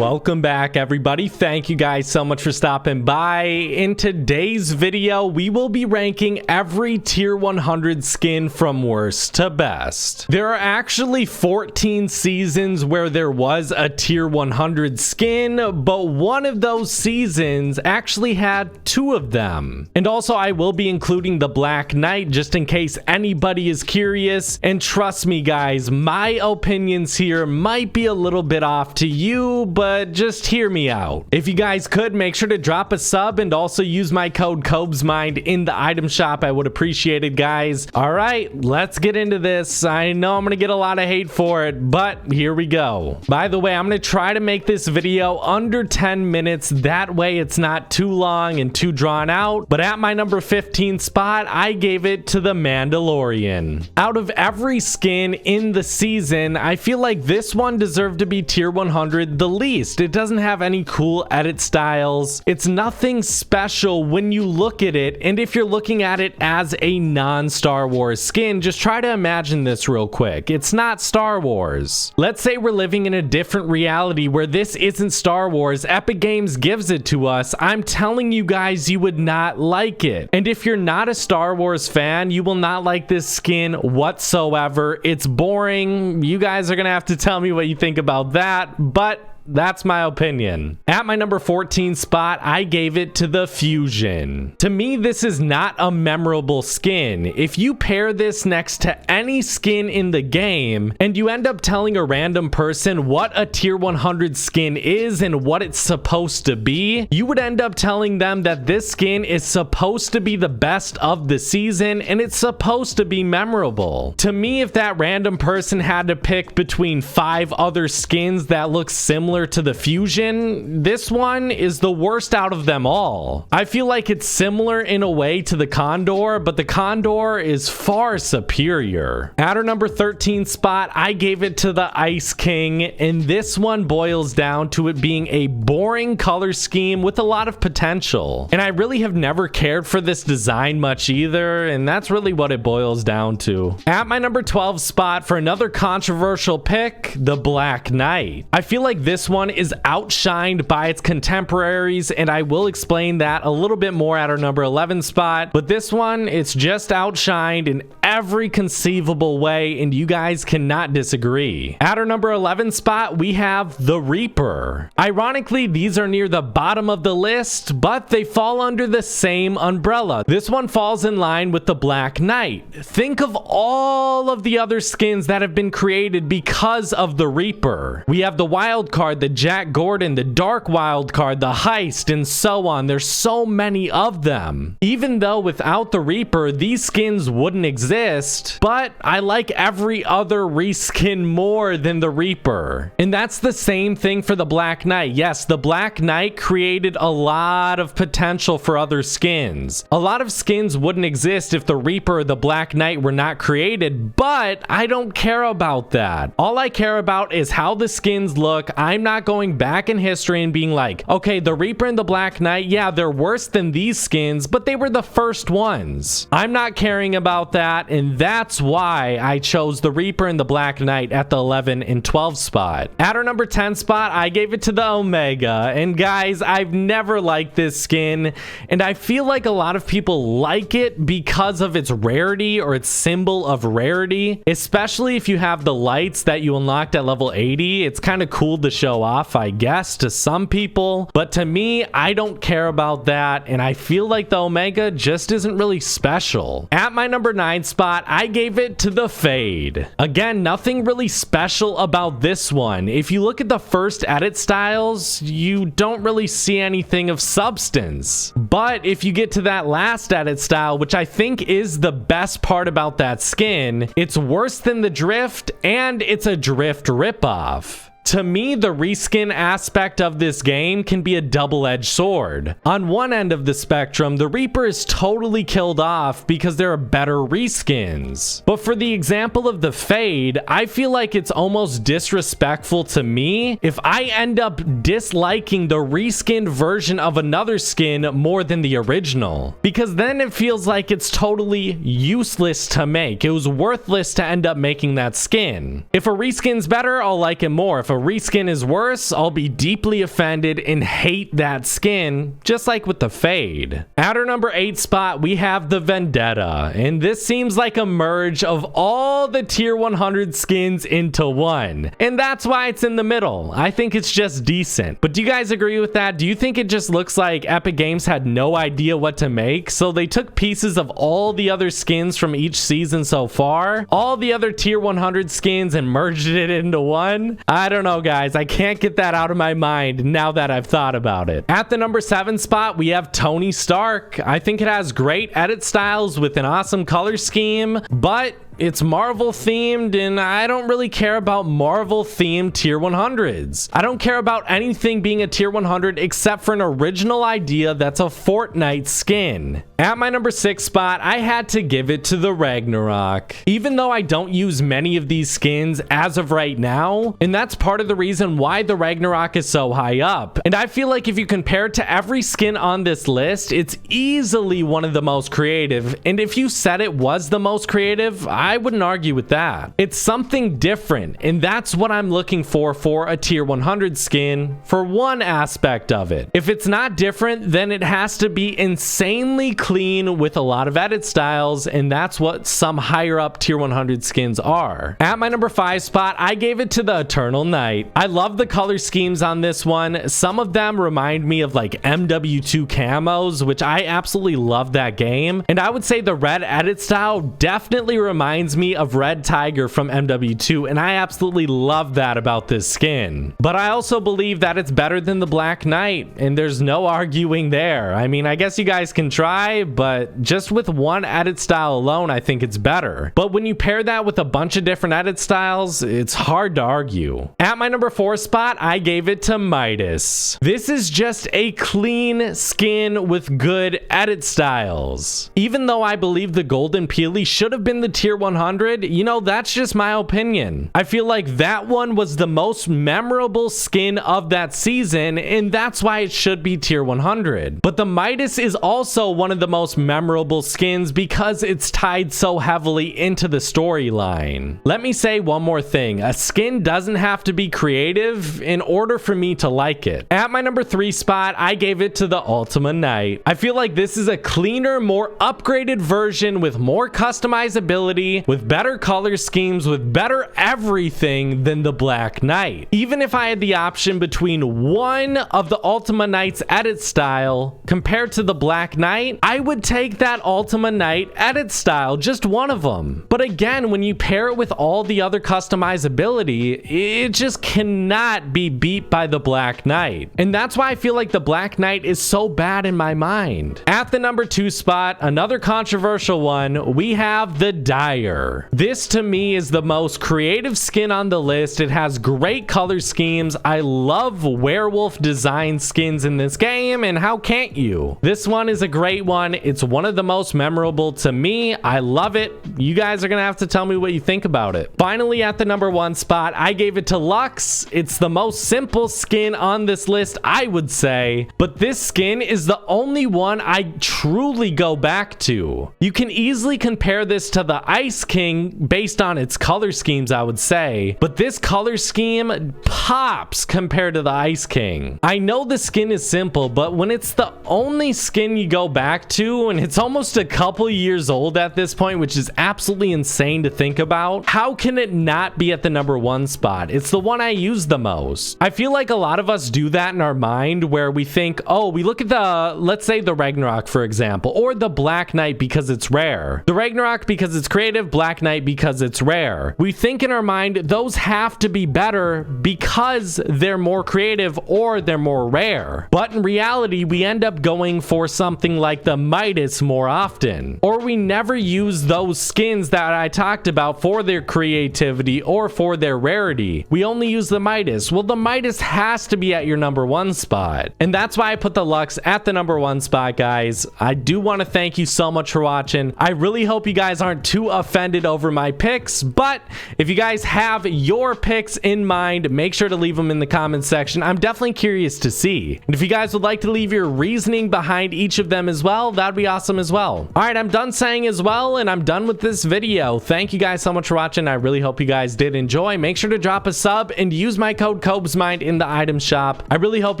Welcome back, everybody. Thank you guys so much for stopping by. In today's video, we will be ranking every tier 100 skin from worst to best. There are actually 14 seasons where there was a tier 100 skin, but one of those seasons actually had 2 of them. And also, I will be including the Black Knight just in case anybody is curious. And trust me, guys, my opinions here might be a little bit off to you, but just hear me out. If you guys could, make sure to drop a sub and also use my code COBESMIND in the item shop. I would appreciate it, guys. All right, let's get into this. I know I'm gonna get a lot of hate for it, but here we go. By the way, I'm gonna try to make this video under 10 minutes. That way it's not too long and too drawn out. But at my number 15 spot, I gave it to the Mandalorian. Out of every skin in the season, I feel like this one deserved to be tier 100 the least. It doesn't have any cool edit styles. It's nothing special when you look at it. And if you're looking at it as a non-Star Wars skin, just try to imagine this real quick. It's not Star Wars. Let's say we're living in a different reality where this isn't Star Wars. Epic Games gives it to us. I'm telling you guys, you would not like it. And if you're not a Star Wars fan, you will not like this skin whatsoever. It's boring. You guys are gonna have to tell me what you think about that, but that's my opinion. At my number 14 spot, I gave it to the Fusion. To me, this is not a memorable skin. If you pair this next to any skin in the game and you end up telling a random person what a tier 100 skin is and what it's supposed to be, you would end up telling them that this skin is supposed to be the best of the season and it's supposed to be memorable. To me, if that random person had to pick between 5 other skins that look similar to the Fusion, this one is the worst out of them all. I feel like it's similar in a way to the Condor, but the Condor is far superior. At our number 13 spot, I gave it to the Ice King, and this one boils down to it being a boring color scheme with a lot of potential. And I really have never cared for this design much either, and that's really what it boils down to. At my number 12 spot, for another controversial pick, the Black Knight. I feel like this one is outshined by its contemporaries, and I will explain that a little bit more at our number 11 spot. But this one, it's just outshined in every conceivable way, and you guys cannot disagree. At our number 11 spot, we have the Reaper. Ironically, these are near the bottom of the list, but they fall under the same umbrella. This one falls in line with the Black Knight. Think of all of the other skins that have been created because of the Reaper. We have the Wild Card, the Jack Gordon, the Dark Wild Card, the Heist, and so on. There's so many of them. Even though without the Reaper, these skins wouldn't exist, but I like every other reskin more than the Reaper. And that's the same thing for the Black Knight. Yes, the Black Knight created a lot of potential for other skins. A lot of skins wouldn't exist if the Reaper or the Black Knight were not created, but I don't care about that. All I care about is how the skins look. I'm not going back in history and being like, okay, the Reaper and the Black Knight, yeah, they're worse than these skins, but they were the first ones. I'm not caring about that, and that's why I chose the Reaper and the Black Knight at the 11 and 12 spot. At our number 10 spot, I gave it to the Omega, and guys, I've never liked this skin, and I feel like a lot of people like it because of its rarity or its symbol of rarity, especially if you have the lights that you unlocked at level 80. It's kind of cool to show off, I guess, to some people, but to me, I don't care about that, and I feel like the Omega just isn't really special. At my number 9 spot, I gave it to the Fade. Again, nothing really special about this one. If you look at the first edit styles, you don't really see anything of substance. But if you get to that last edit style, which I think is the best part about that skin, it's worse than the Drift, and it's a Drift ripoff. To me, the reskin aspect of this game can be a double-edged sword. On one end of the spectrum, the Reaper is totally killed off because there are better reskins. But for the example of the Fade, I feel like it's almost disrespectful to me if I end up disliking the reskinned version of another skin more than the original. Because then it feels like it's totally useless to make. It was worthless to end up making that skin. If a reskin's better, I'll like it more. If a reskin is worse, I'll be deeply offended and hate that skin, just like with the fade. At our number 8 spot, we have the Vendetta, and this seems like a merge of all the tier 100 skins into one, and that's why it's in the middle. I think it's just decent. But do you guys agree with that? Do you think it just looks like Epic Games had no idea what to make, so they took pieces of all the other skins from each season so far, all the other tier 100 skins, and merged it into one? I don't know, guys. I can't get that out of my mind now that I've thought about it. At the number 7 spot, we have Tony Stark. I think it has great edit styles with an awesome color scheme, but it's Marvel themed, and I don't really care about Marvel themed tier 100s. I don't care about anything being a tier 100 except for an original idea that's a Fortnite skin. At my number 6 spot, I had to give it to the Ragnarok. Even though I don't use many of these skins as of right now, and that's part of the reason why the Ragnarok is so high up. And I feel like if you compare it to every skin on this list, it's easily one of the most creative. And if you said it was the most creative, I wouldn't argue with that. It's something different, and that's what I'm looking for a tier 100 skin for one aspect of it. If it's not different, then it has to be insanely clean with a lot of edit styles, and that's what some higher up tier 100 skins are. At my number 5 spot, I gave it to the Eternal Knight. I love the color schemes on this one. Some of them remind me of like MW2 camos, which I absolutely love that game. And I would say the red edit style definitely reminds me of Red Tiger from MW2, and I absolutely love that about this skin. But I also believe that it's better than the Black Knight, and there's no arguing there. I mean, I guess you guys can try, but just with one edit style alone, I think it's better. But when you pair that with a bunch of different edit styles, it's hard to argue. At my number 4 spot, I gave it to Midas. This is just a clean skin with good edit styles. Even though I believe the Golden Peely should have been the tier 100, you know, that's just my opinion. I feel like that one was the most memorable skin of that season, and that's why it should be tier 100. But the Midas is also one of the most memorable skins because it's tied so heavily into the storyline. Let me say one more thing. A skin doesn't have to be creative in order for me to like it. At my number 3 spot, I gave it to the Ultima Knight. I feel like this is a cleaner, more upgraded version with more customizability, with better color schemes, with better everything than the Black Knight. Even if I had the option between one of the Ultima Knight's edit style compared to the Black Knight, I would take that Ultima Knight edit style, just one of them. But again, when you pair it with all the other customizability, it just cannot be beat by the Black Knight. And that's why I feel like the Black Knight is so bad in my mind. At the number 2 spot, another controversial one, we have the Dire. This to me is the most creative skin on the list. It has great color schemes. I love werewolf design skins in this game, and how can't you? This one is a great one. It's one of the most memorable to me. I love it. You guys are gonna have to tell me what you think about it. Finally, at the number 1 spot, I gave it to Lux. It's the most simple skin on this list, I would say, but this skin is the only one I truly go back to. You can easily compare this to the Ice King based on its color schemes, I would say, but this color scheme pops compared to the Ice King. I know the skin is simple, but when it's the only skin you go back to, and it's almost a couple years old at this point, which is absolutely insane to think about, how can it not be at the number 1 spot? It's the one I use the most. I feel like a lot of us do that in our mind where we think, oh, we look at the, let's say the Ragnarok, for example, or the Black Knight because it's rare. The Ragnarok because it's creative, Black Knight because it's rare. We think in our mind those have to be better because they're more creative or they're more rare. But in reality, we end up going for something like the Midas more often. Or we never use those skins that I talked about for their creativity or for their rarity. We only use the Midas. Well, the Midas has to be at your number 1 spot. And that's why I put the Lux at the number 1 spot, guys. I do want to thank you so much for watching. I really hope you guys aren't too offended offended over my picks, but if you guys have your picks in mind, make sure to leave them in the comments section. I'm definitely curious to see. And if you guys would like to leave your reasoning behind each of them as well, that'd be awesome as well. All right, I'm done saying as well, and I'm done with this video. Thank you guys so much for watching. I really hope you guys did enjoy. Make sure to drop a sub and use my code COBESMIND in the item shop. I really hope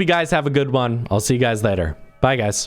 you guys have a good one. I'll see you guys later. Bye, guys.